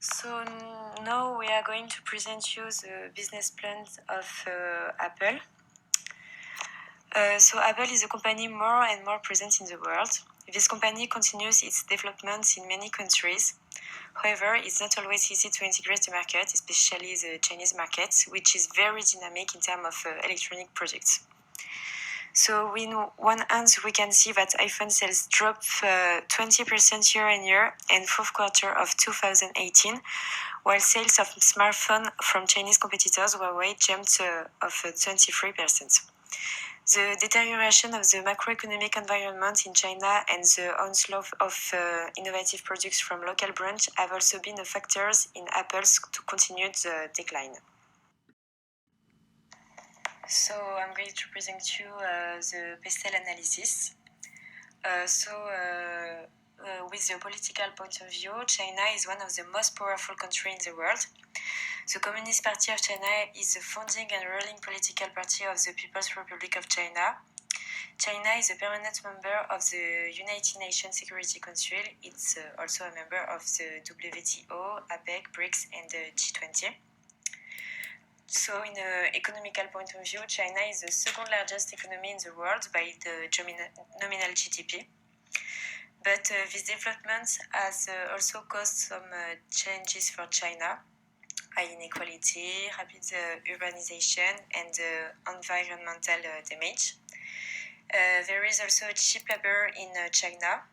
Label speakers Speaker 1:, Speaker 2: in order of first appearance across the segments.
Speaker 1: So now we are going to present you the business plans of Apple. So Apple is a company more and more present in the world. This company continues its development in many countries. However, it's not always easy to integrate the market, especially the Chinese market, which is very dynamic in terms of electronic products. So in one hand, we can see that iPhone sales dropped 20% year on year in fourth quarter of 2018, while sales of smartphones from Chinese competitors Huawei jumped of 23%. The deterioration of the macroeconomic environment in China and the onslaught of innovative products from local brands have also been factors in Apple's to continue the decline. So I'm going to present you the Pestel analysis. With the political point of view, China is one of the most powerful countries in the world. The Communist Party of China is the founding and ruling political party of the People's Republic of China. China is a permanent member of the United Nations Security Council. It's also a member of the WTO, APEC, BRICS, and the G20. So in an economical point of view, China is the second largest economy in the world by the nominal GDP. But this development has also caused some changes for China, high inequality, rapid urbanization, and environmental damage. There is also cheap labor in China.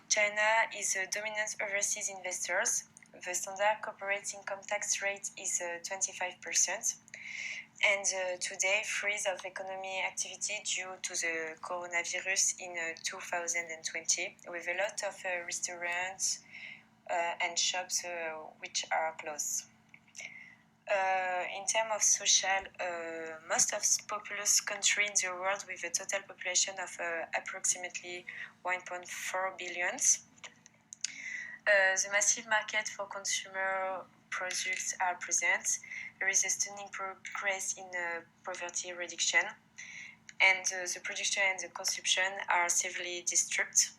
Speaker 1: China is a dominant overseas investors. The standard corporate income tax rate is 25%. And today, freeze of economic activity due to the coronavirus in 2020, with a lot of restaurants and shops which are closed. In terms of social, most of populous country in the world with a total population of approximately 1.4 billion. The massive market for consumer products are present. There is a stunning progress in poverty reduction, and the production and the consumption are severely disturbed.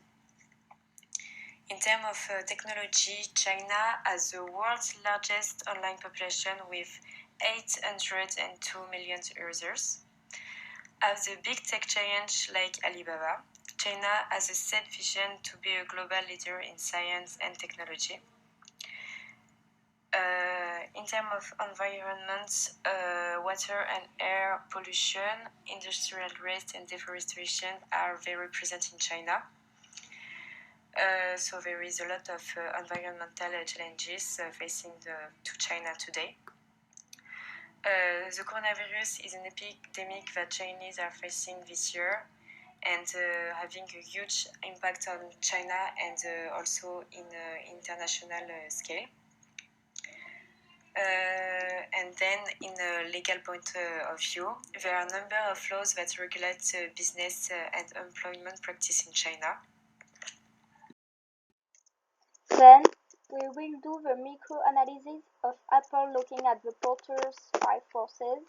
Speaker 1: In terms of technology, China has the world's largest online population with 802 million users. As a big tech giant like Alibaba, China has a set vision to be a global leader in science and technology. In terms of environment, water and air pollution, industrial waste and deforestation are very present in China. So there is a lot of environmental challenges facing to China today. The coronavirus is an epidemic that Chinese are facing this year and having a huge impact on China and also in international scale. And then in a legal point of view, there are a number of laws that regulate business and employment practice in China.
Speaker 2: Then, we will do the micro-analysis of Apple looking at the quarter's 5 forces.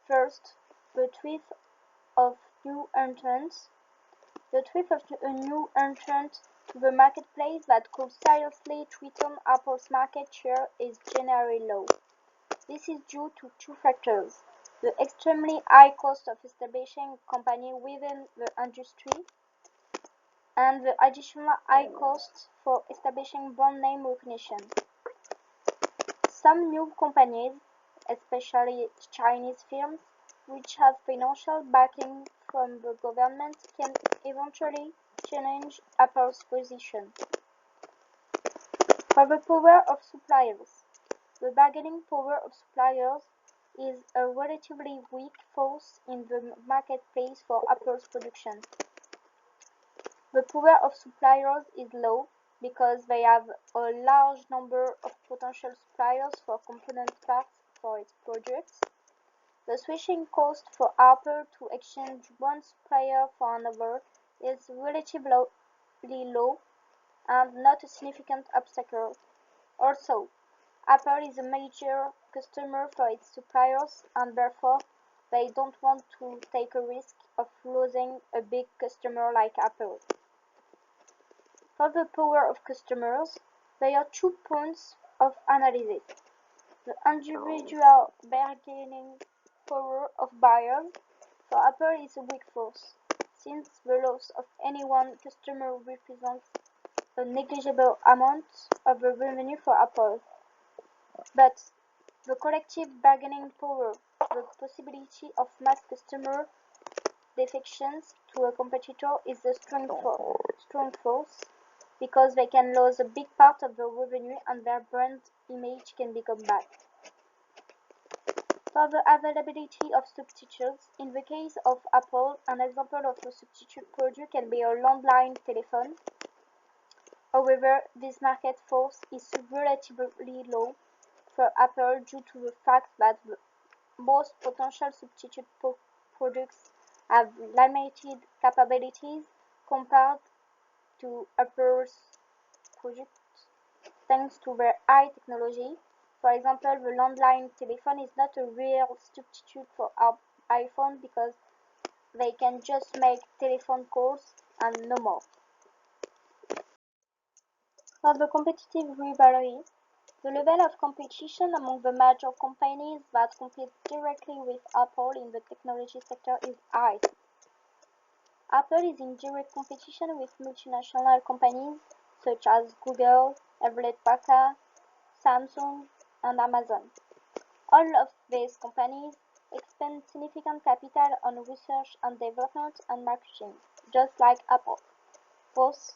Speaker 2: First, the threat of new entrants. The threat of a new entrant to the marketplace that could seriously threaten Apple's market share is generally low. This is due to two factors: the extremely high cost of establishing a company within the industry, and the additional high costs for establishing brand name recognition. Some new companies, especially Chinese firms, which have financial backing from the government, can eventually challenge Apple's position. For the power of suppliers, the bargaining power of suppliers is a relatively weak force in the marketplace for Apple's production. The power of suppliers is low because they have a large number of potential suppliers for component parts for its products. The switching cost for Apple to exchange one supplier for another is relatively low and not a significant obstacle. Also, Apple is a major customer for its suppliers, and therefore they don't want to take a risk of losing a big customer like Apple. For the power of customers, There are 2 points of analysis. The individual bargaining power of buyers. For Apple is a weak force, since the loss of any one customer represents a negligible amount of the revenue for Apple. But the collective bargaining power, the possibility of mass customer defections to a competitor, is a strong force because they can lose a big part of the revenue and their brand image can become bad. For the availability of substitutes, in the case of Apple, an example of a substitute product can be a landline telephone. However, this market force is relatively low for Apple due to the fact that most potential substitute products have limited capabilities compared to Apple's products thanks to their high technology. For example, the landline telephone is not a real substitute for our iPhone because they can just make telephone calls and no more. For the competitive rivalry, the level of competition among the major companies that compete directly with Apple in the technology sector is high. Apple is in direct competition with multinational companies such as Google, Hewlett-Packard, Samsung, and Amazon. All of these companies expend significant capital on research and development and marketing, just like Apple. Thus,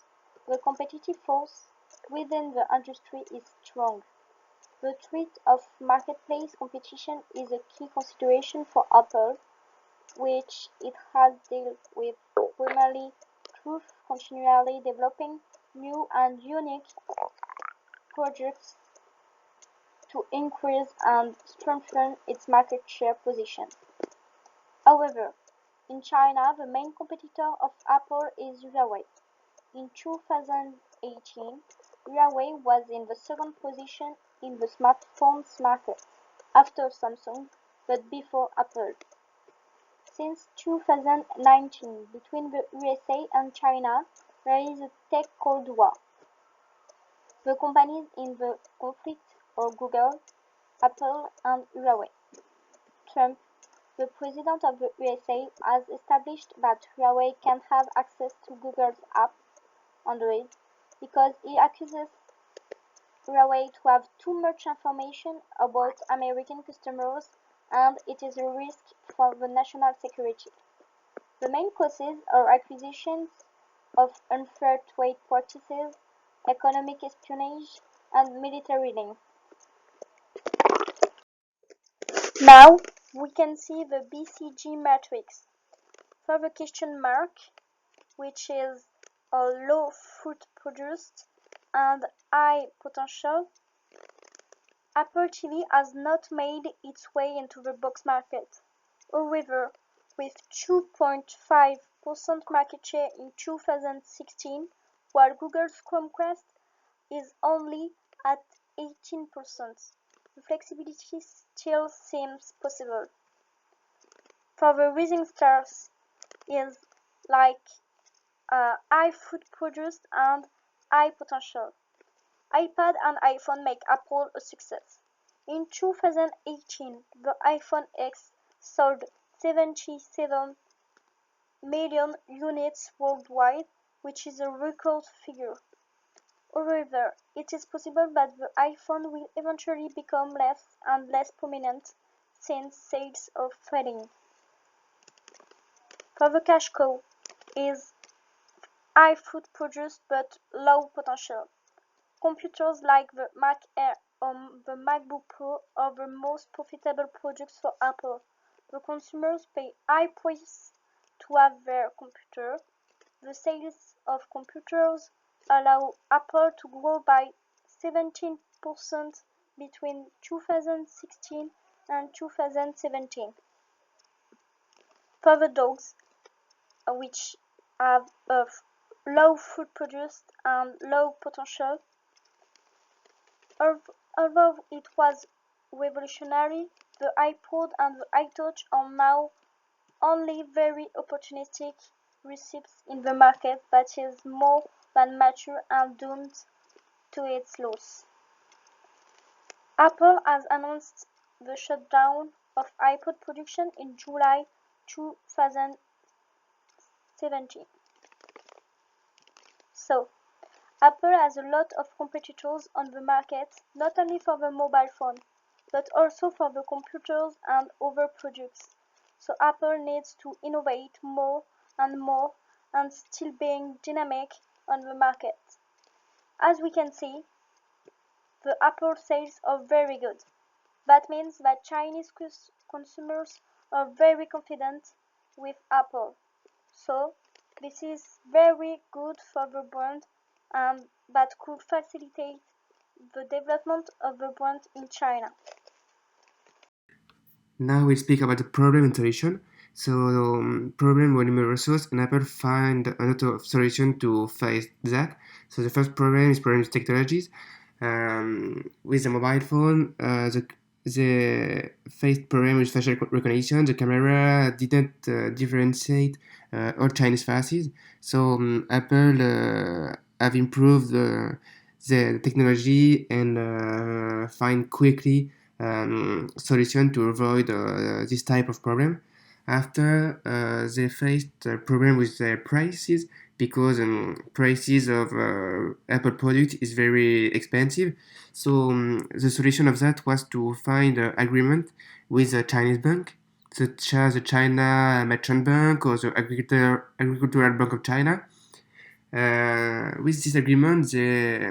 Speaker 2: the competitive force within the industry is strong. The threat of marketplace competition is a key consideration for Apple, which it has dealt with primarily through continually developing new and unique products to increase and strengthen its market share position. However, in China, the main competitor of Apple is Huawei. In 2018, Huawei was in the second position in the smartphones market, after Samsung, but before Apple. Since 2019, between the USA and China, there is a tech cold war. The companies in the conflict are Google, Apple, and Huawei. Trump, the president of the USA, has established that Huawei can't have access to Google's app, Android, because he accuses Huawei to have too much information about American customers and it is a risk for the national security. The main causes are accusations of unfair trade practices, economic espionage, and military links. Now we can see the BCG matrix. For the question mark, which is a low food produced and high potential, Apple TV has not made its way into the box market. However, with 2.5% market share in 2016, while Google's Chromecast is only at 18%, the flexibility still seems possible. For the rising stars is like high food produced and high potential. iPad and iPhone make Apple a success. In 2018, the iPhone X sold 77 million units worldwide, which is a record figure. However, it is possible that the iPhone will eventually become less and less prominent since sales are fading. For the cash cow is high food produced but low potential. Computers like the Mac Air or the MacBook Pro are the most profitable products for Apple. The consumers pay high price to have their computer. The sales of computers allow Apple to grow by 17% between 2016 and 2017. For the dogs, which have a low food produced and low potential, although it was revolutionary, the iPod and the iTouch are now only very opportunistic recipes in the market that is more than mature and doomed to its loss. Apple has announced the shutdown of iPod production in July 2017. So, Apple has a lot of competitors on the market, not only for the mobile phone, but also for the computers and other products. So Apple needs to innovate more and still being dynamic on the market. As we can see, the Apple sales are very good. That means that Chinese consumers are very confident with Apple. So this is very good for the brand and that could facilitate the development of the brand in China.
Speaker 3: Now we'll speak about the problem and solution. So problem were numerous and Apple find a lot of solution to face that. So the first problem is problem with technologies. With the mobile phone, the faced problem with facial recognition. The camera didn't differentiate all Chinese faces. So Apple have improved the technology and find quickly solution to avoid this type of problem. After they faced a problem with their prices because prices of Apple product is very expensive. So the solution of that was to find an agreement with a Chinese bank, such as the China Merchant Bank or the Agricultural Bank of China. With this agreement, they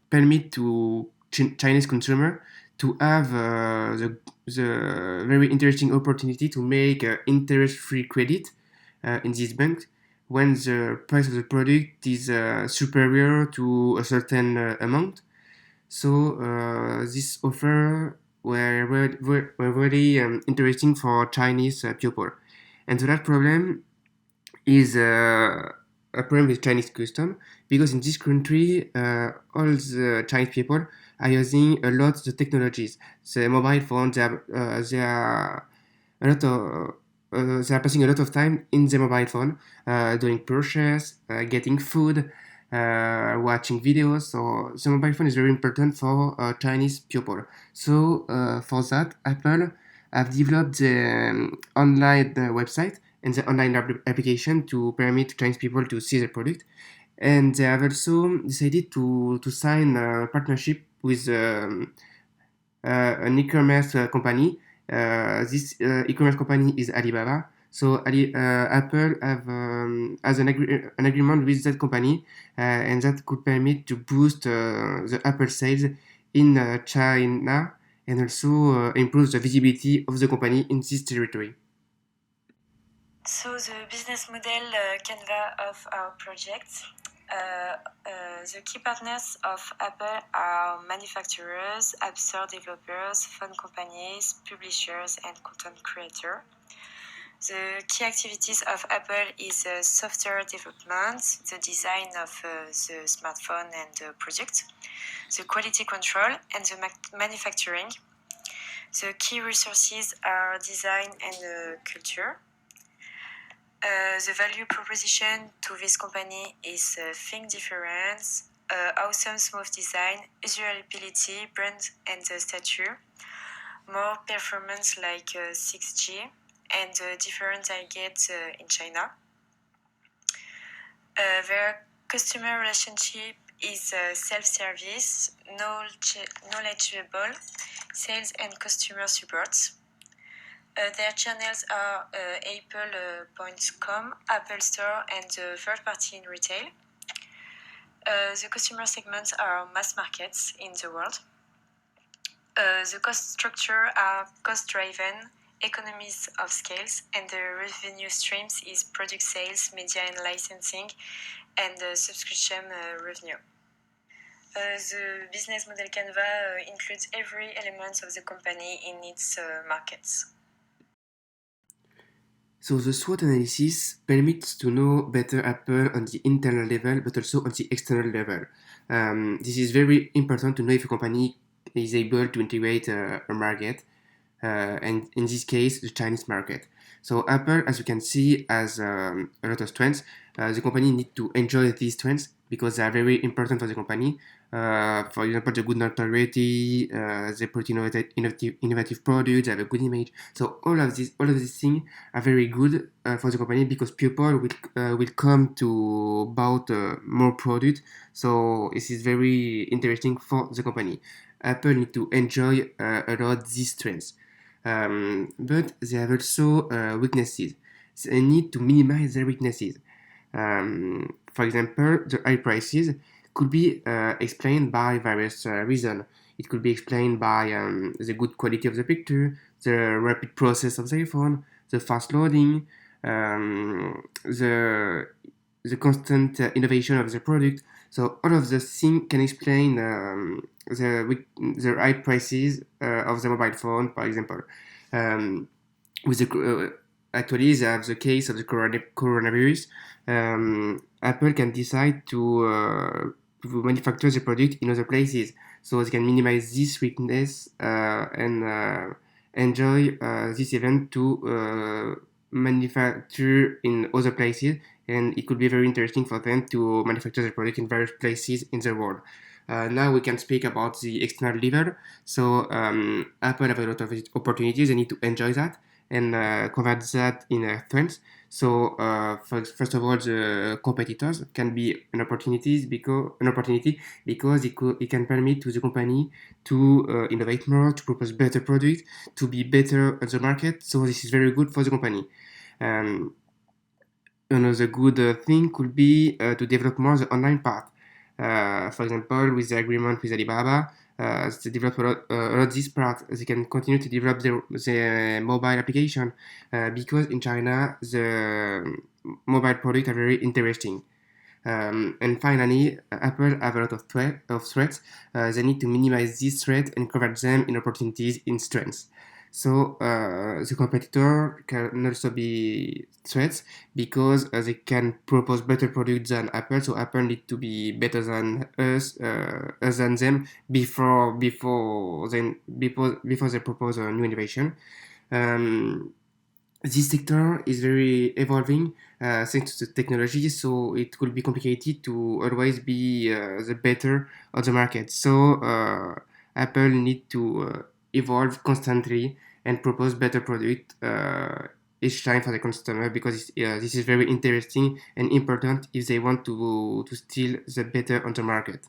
Speaker 3: permit to Chinese consumer to have the very interesting opportunity to make interest-free credit in this bank when the price of the product is superior to a certain amount. So this offer were very interesting for Chinese people. And the last problem is a problem with Chinese custom because in this country all the Chinese people are using a lot the technologies. The mobile phone, they are a lot of they are passing a lot of time in the mobile phone, doing purchase, getting food, watching videos. So the mobile phone is very important for Chinese people. So for that, Apple have developed the online website and the online application to permit Chinese people to see the product. And they have also decided to sign a partnership with an e-commerce company. This e-commerce company is Alibaba. So Apple has an agreement with that company, and that could permit to boost the Apple sales in China and also improve the visibility of the company in this territory.
Speaker 1: So the business model canvas of our project. The key partners of Apple are manufacturers, app store developers, phone companies, publishers, and content creators. The key activities of Apple is software development, the design of the smartphone and the product, the quality control, and the manufacturing. The key resources are design and culture. The value proposition to this company is think difference, awesome smooth design, usability, brand and stature, more performance like 6G, and different targets in China. Their customer relationship is self-service, knowledgeable, sales and customer support. Their channels are apple.com, Apple Store, and third-party in retail. The customer segments are mass markets in the world. The cost structure are cost-driven, economies of scales, and the revenue streams is product sales, media and licensing, and subscription revenue. The business model canvas includes every element of the company in its markets.
Speaker 3: So the SWOT analysis permits to know better Apple on the internal level, but also on the external level. This is very important to know if a company is able to integrate a market, and in this case, the Chinese market. So Apple, as you can see, has a lot of strengths. The company needs to enjoy these strengths because they are very important for the company. For example, the good notoriety, they put innovative products, they have a good image. So all of these things are very good for the company because people will come to buy more product. So this is very interesting for the company. Apple need to enjoy a lot these trends, but they have also weaknesses. They need to minimize their weaknesses. For example, the high prices could be explained by various reasons. It could be explained by the good quality of the picture, the rapid process of the phone, the fast loading, the constant innovation of the product. So all of the things can explain the high prices of the mobile phone, for example. Um, with the actually they have the case of the coronavirus. Apple can decide to manufacture the product in other places, so they can minimize this weakness and enjoy this event to manufacture in other places, and it could be very interesting for them to manufacture the product in various places in the world. Now we can speak about the external level. So Apple have a lot of opportunities. They need to enjoy that and convert that in strengths. So first of all, the competitors can be an opportunity because it can permit to the company to innovate more, to propose better products, to be better on the market. So this is very good for the company. Um, Another good thing could be to develop more the online part. For example, with the agreement with Alibaba, they develop a lot this part. They can continue to develop the mobile application because in China the mobile products are very interesting. And finally, Apple have a lot of threats. They need to minimize these threats and convert them in opportunities in strengths. So the competitor can also be threats because they can propose better products than Apple. So Apple need to be better than us than them before they propose a new innovation. Um, this sector is very evolving thanks to the technology, so it could be complicated to always be the better of the market. So Apple need to evolve constantly and propose better product each time for the customer because this is very interesting and important if they want to steal the better on the market.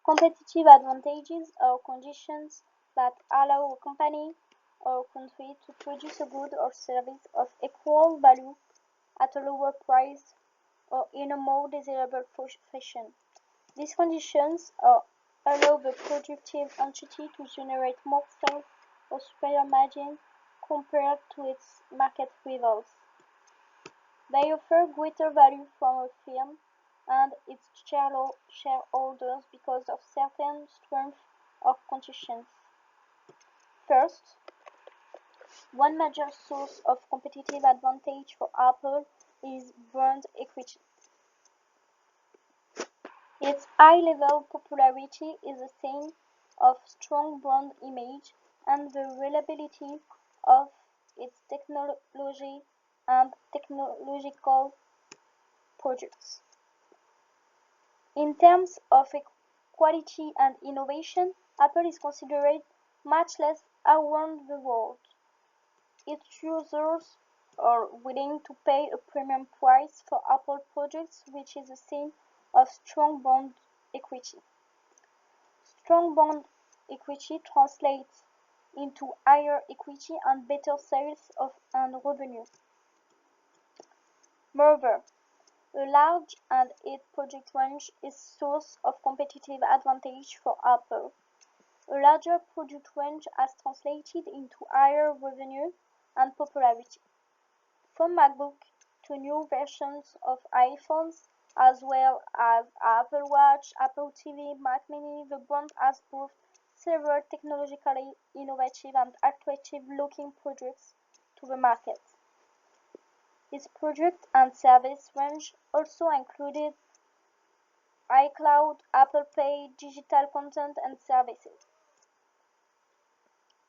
Speaker 2: Competitive advantages are conditions that allow a company or country to produce a good or service of equal value at a lower price or in a more desirable fashion. These conditions allow the productive entity to generate more sales or superior margin compared to its market rivals. They offer greater value for a firm and its shareholders because of certain strengths of conditions. First, one major source of competitive advantage for Apple is brand equity. Its high-level popularity is a sign of strong brand image and the reliability of its technology and technological products. In terms of quality and innovation, Apple is considered matchless around the world. Its users are willing to pay a premium price for Apple products, which is a sign of strong brand equity. Strong brand equity translates into higher equity and better sales and revenue. Moreover, a large and its product range is a source of competitive advantage for Apple. A larger product range has translated into higher revenue and popularity. From MacBook to new versions of iPhones, as well as Apple Watch, Apple TV, Mac Mini, the brand has brought several technologically innovative and attractive looking products to the market. Its product and service range also included iCloud, Apple Pay, digital content and services.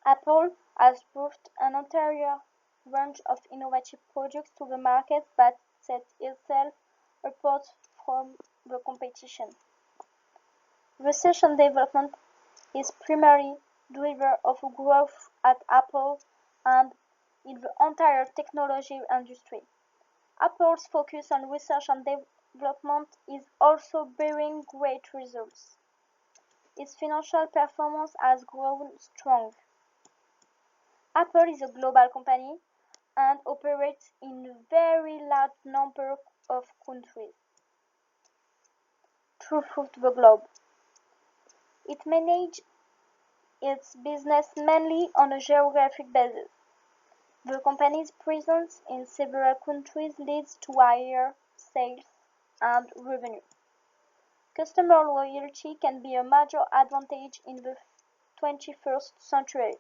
Speaker 2: Apple has brought an entire range of innovative products to the market that sets itself apart from the competition. Research and development is primary driver of growth at Apple and in the entire technology industry. Apple's focus on research and development is also bearing great results. Its financial performance has grown strong. Apple is a global company and operates in a very large number of countries throughout the globe. It manages its business mainly on a geographic basis. The company's presence in several countries leads to higher sales and revenue. Customer loyalty can be a major advantage in the 21st century.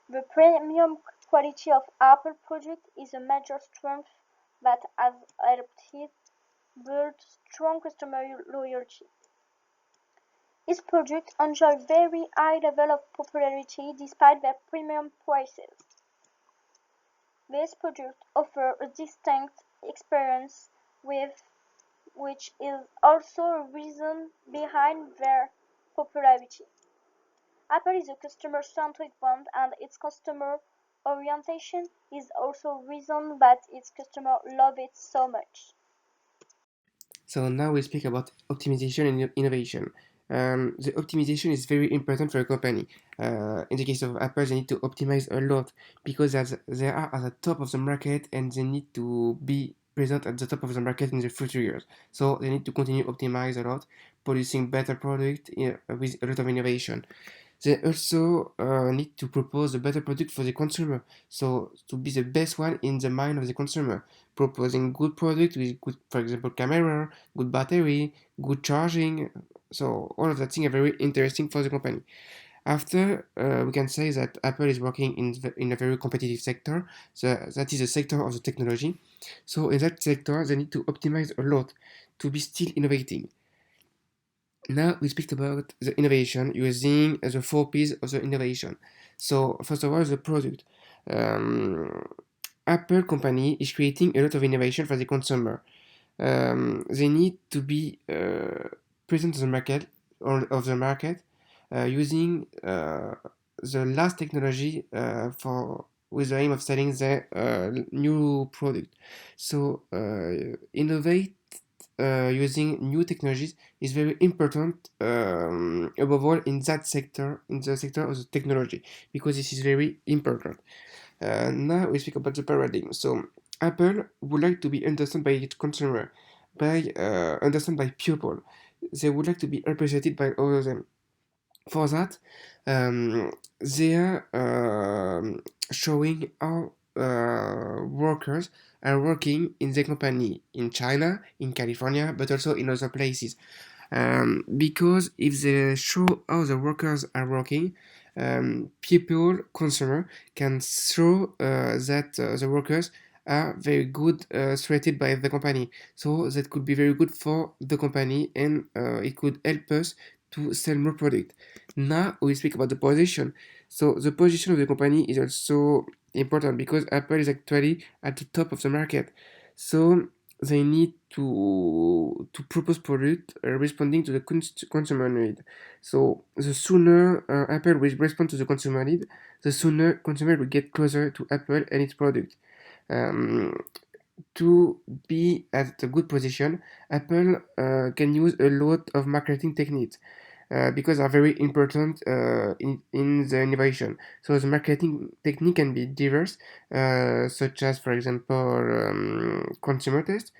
Speaker 2: The premium quality of Apple products is a major strength that has helped it build strong customer loyalty. Its products enjoy very high level of popularity despite their premium prices. These products offer a distinct experience which is also a reason behind their popularity. Apple is a customer-centric brand and its customer orientation is also a reason that its customers love it so much.
Speaker 3: So now we speak about optimization and innovation. The optimization is very important for a company. In the case of Apple, they need to optimize a lot because they are at the top of the market and they need to be present at the top of the market in the future years. So they need to continue optimize a lot, producing better product with a lot of innovation. They also need to propose a better product for the consumer, so to be the best one in the mind of the consumer, proposing good product with good, for example, camera, good battery, good charging. So all of that things are very interesting for the company. After, we can say that Apple is working in a very competitive sector. So that is a sector of the technology. So in that sector, they need to optimize a lot to be still innovating. Now we speak about the innovation using the 4 P's of the innovation. So first of all, the product. Um, Apple company is creating a lot of innovation for the consumer. They need to be present on the market using the last technology for with the aim of selling the new product. So innovate using new technologies is very important above all in that sector, in the sector of the technology, because this is very important. Now we speak about the paradigm. So Apple would like to be understood by its consumer, by understood by people. They would like to be appreciated by all of them. For that, they are showing how workers are working in the company in China, in California, but also in other places. Because if they show how the workers are working, people, consumer, can show that the workers are very good treated by the company. So that could be very good for the company and it could help us to sell more product. Now we speak about the position. So the position of the company is also important because Apple is actually at the top of the market. So they need to propose product responding to the consumer need. So the sooner Apple will respond to the consumer need, the sooner consumer will get closer to Apple and its product. To be at a good position, Apple can use a lot of marketing techniques because are very important in the innovation. So the marketing technique can be diverse, such as, for example, consumer test,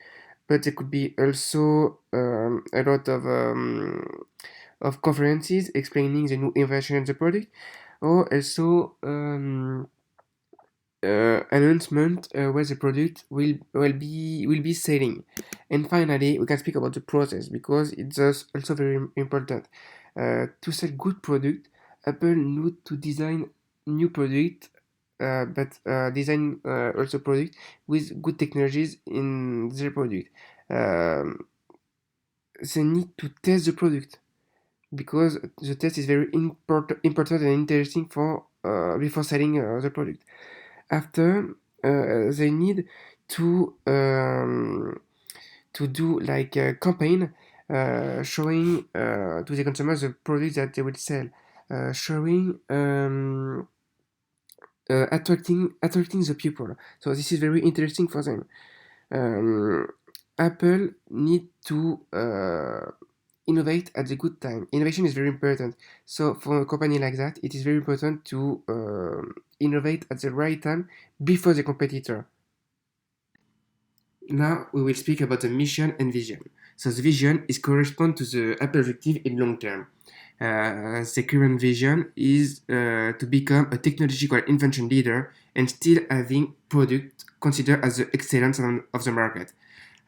Speaker 3: but there could be also a lot of conferences explaining the new innovation in the product, or also announcement where the product will be selling. And finally, we can speak about the process because it's also very important. To sell good product, Apple need to design new product, but design also product with good technologies in their product. Um, they need to test the product because the test is very important and interesting for before selling the product. After, they need to to do like a campaign showing to the consumers the products that they will sell, showing attracting the people. So this is very interesting for them. Um, Apple need to innovate at the good time. Innovation is very important. So for a company like that, it is very important to innovate at the right time before the competitor. Now we will speak about the mission and vision. So the vision is correspond to the Apple objective in long term. The current vision is to become a technological invention leader and still having product considered as the excellence of the market.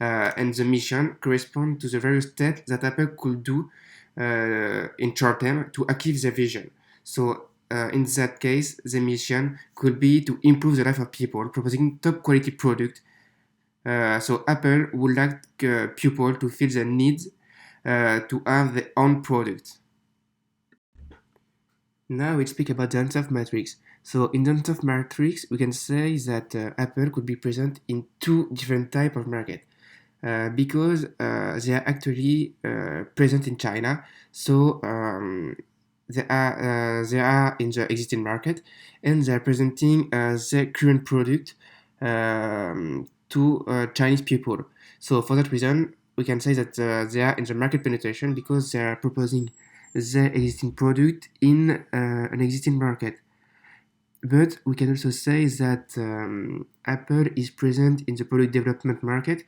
Speaker 3: And the mission correspond to the various steps that Apple could do in short term to achieve the vision. So in that case, the mission could be to improve the life of people, proposing top quality product. So Apple would like people to feel their needs to have their own product. Now we'll speak about the Ansoff matrix. So in the Ansoff matrix, we can say that Apple could be present in two different type of market. Because they are actually present in China, so they are in the existing market, and they are presenting their current product to Chinese people. So for that reason, we can say that they are in the market penetration because they are proposing their existing product in an existing market. But we can also say that Apple is present in the product development market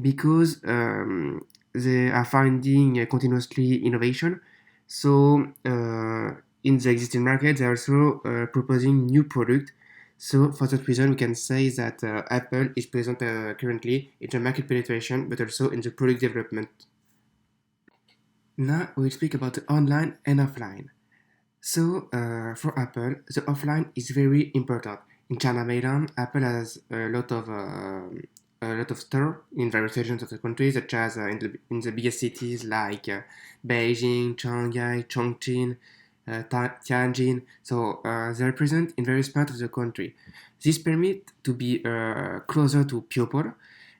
Speaker 3: because they are finding continuously innovation. So in the existing market, they are also proposing new product. So for that reason, we can say that Apple is present currently in the market penetration, but also in the product development. Now we'll speak about the online and offline. So for Apple, the offline is very important. In China Mainland, Apple has a lot of stores in various regions of the country, such as in the biggest cities like Beijing, Shanghai, Chongqing, Tianjin. So they are present in various parts of the country. This permits to be closer to people,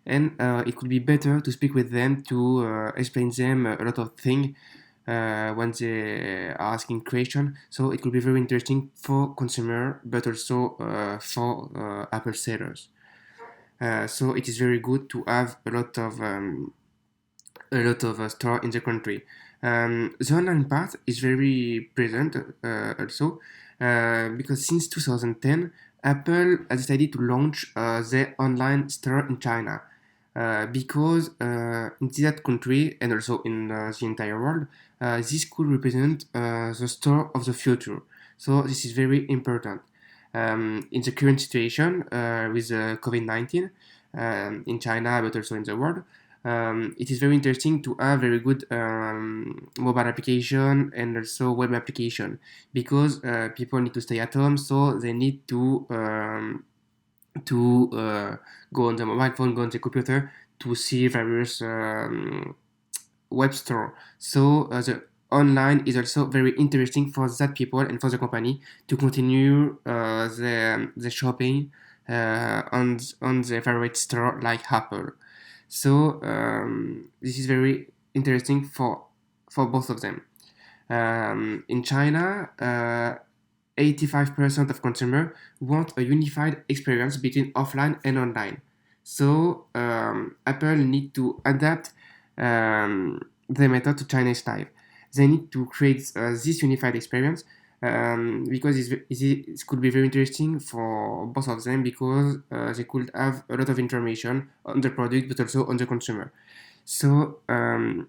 Speaker 3: and it could be better to speak with them to explain them a lot of things when they are asking question. So it could be very interesting for consumer, but also for Apple sellers. So it is very good to have a lot of store in the country. The online part is very present also because since 2010, Apple has decided to launch their online store in China. Because in that country and also in the entire world, this could represent the store of the future. So this is very important. In the current situation with COVID-19 in China, but also in the world, it is very interesting to have very good mobile application and also web application because people need to stay at home, so they need to go on the mobile phone, go on the computer to see various web store. So the online is also very interesting for that people and for the company to continue the shopping on the favorite store like Apple. So this is very interesting for both of them. In China, 85% of consumers want a unified experience between offline and online. So Apple need to adapt the method to Chinese style. They need to create this unified experience because it could be very interesting for both of them because they could have a lot of information on the product but also on the consumer. So in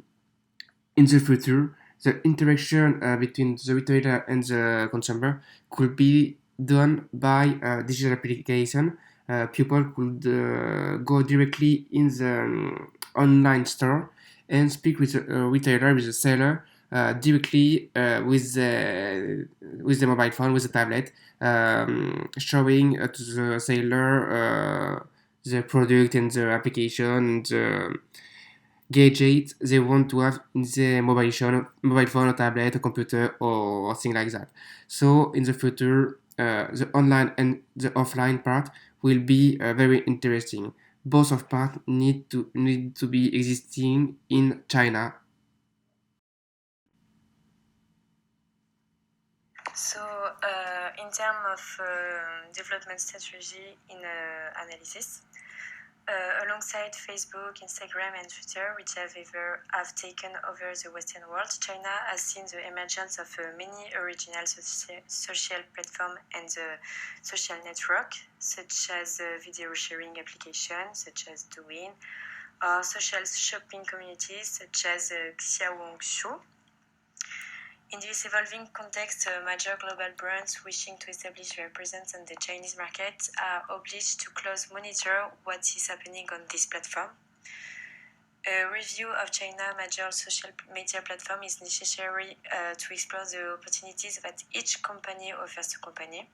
Speaker 3: the future, the interaction between the retailer and the consumer could be done by digital application. People could go directly in the online store and speak with the retailer, with the seller, directly with the mobile phone, with the tablet, showing to the seller the product and the application, the gadget they want to have in the mobile phone, or tablet, or computer, or thing like that. So in the future, the online and the offline part will be very interesting. both of part need to be existing in China.
Speaker 1: So, in terms of development strategy in analysis, alongside Facebook, Instagram, and Twitter, which have taken over the Western world, China has seen the emergence of many original social platforms and social network, such as video sharing applications, such as Douyin, or social shopping communities, such as Xiaohongshu. In this evolving context, major global brands wishing to establish their presence on the Chinese market are obliged to closely monitor what is happening on this platform. A review of China's major social media platform is necessary to explore the opportunities that each company offers to company.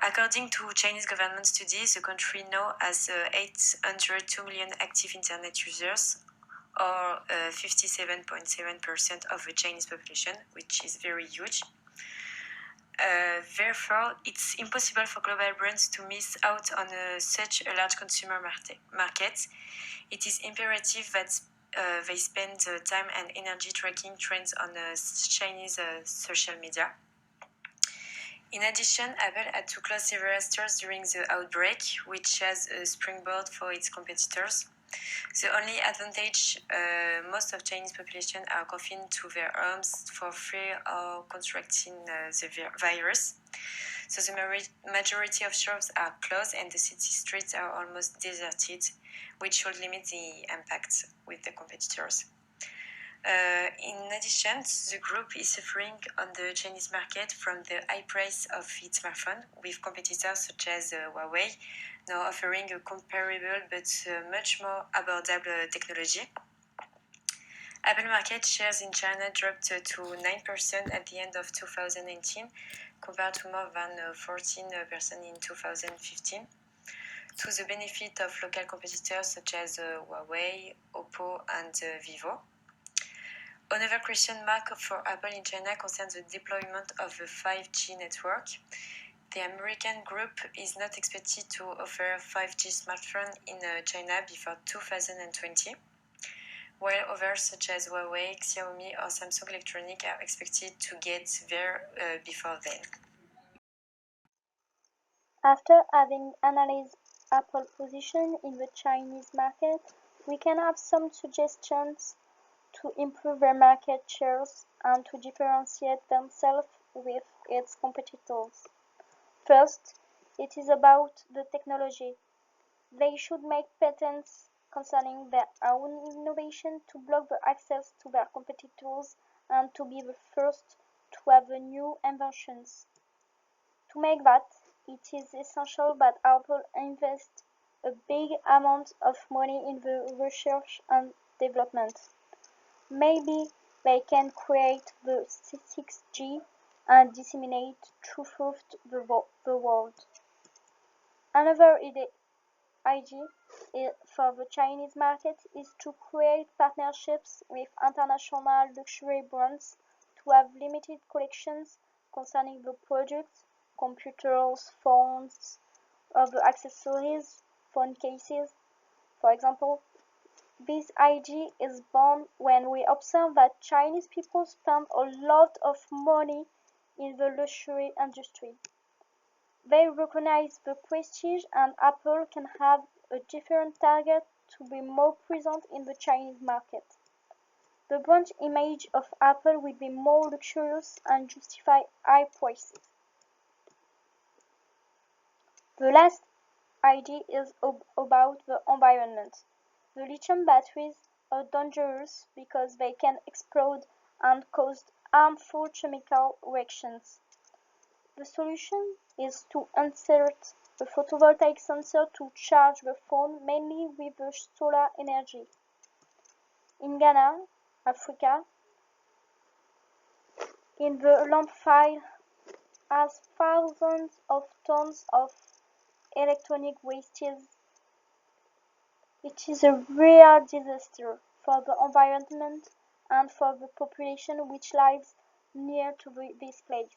Speaker 1: According to Chinese government studies, the country now has 802 million active internet users, or 57.7% of the Chinese population, which is very huge. Therefore, it's impossible for global brands to miss out on such a large consumer market. It is imperative that they spend time and energy tracking trends on Chinese social media. In addition, Apple had to close several stores during the outbreak, which has a springboard for its competitors. The only advantage, most of Chinese population are confined to their homes for fear of contracting the virus. So the majority of shops are closed and the city streets are almost deserted, which would limit the impact with the competitors. In addition, the group is suffering on the Chinese market from the high price of its smartphone, with competitors such as Huawei now offering a comparable but much more affordable technology. Apple market shares in China dropped to 9% at the end of 2019, compared to more than 14% in 2015, to the benefit of local competitors such as Huawei, Oppo, and Vivo. Another question mark for Apple in China concerns the deployment of the 5G network. The American group is not expected to offer 5G smartphones in China before 2020, while others such as Huawei, Xiaomi, or Samsung Electronics are expected to get there before then.
Speaker 2: After having analyzed Apple's position in the Chinese market, we can have some suggestions to improve their market shares and to differentiate themselves with its competitors. First, it is about the technology. They should make patents concerning their own innovation to block the access to their competitors and to be the first to have the new inventions. To make that, it is essential that Apple invest a big amount of money in the research and development. Maybe they can create the 6G and disseminate throughout the world. Another idea for the Chinese market is to create partnerships with international luxury brands to have limited collections concerning the products, computers, phones, other accessories, phone cases, for example. This idea is born when we observe that Chinese people spend a lot of money in the luxury industry. They recognize the prestige, and Apple can have a different target to be more present in the Chinese market. The brand image of Apple will be more luxurious and justify high prices. The last idea is about the environment. The lithium batteries are dangerous because they can explode and cause harmful chemical reactions. The solution is to insert a photovoltaic sensor to charge the phone mainly with the solar energy. In Ghana, Africa, in the landfill has thousands of tons of electronic wastes. It is a real disaster for the environment and for the population which lives near to this place.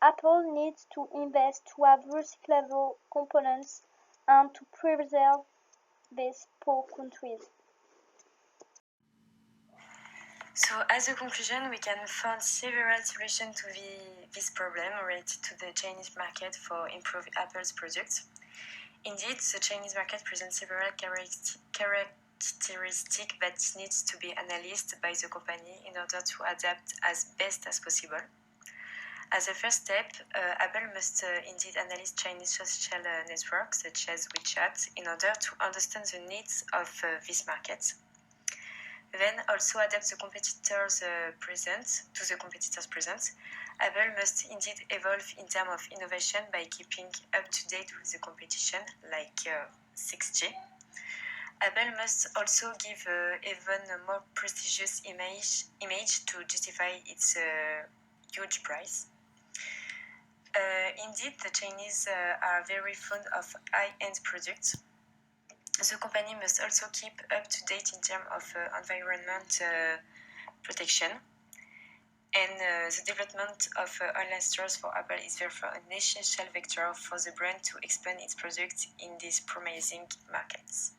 Speaker 2: Apple needs to invest to have recyclable components and to preserve these poor countries.
Speaker 1: So, as a conclusion, we can find several solutions to this problem related to the Chinese market for improving Apple's products. Indeed, the Chinese market presents several characteristics that needs to be analyzed by the company in order to adapt as best as possible. As a first step, Apple must indeed analyze Chinese social networks such as WeChat in order to understand the needs of this market. Then also adapt the competitors present. Apple must indeed evolve in terms of innovation by keeping up to date with the competition, like 6G. Apple must also give even more prestigious image to justify its huge price. Indeed, the Chinese are very fond of high-end products. The company must also keep up to date in terms of environment protection. And the development of online stores for Apple is therefore an essential vector for the brand to expand its products in these promising markets.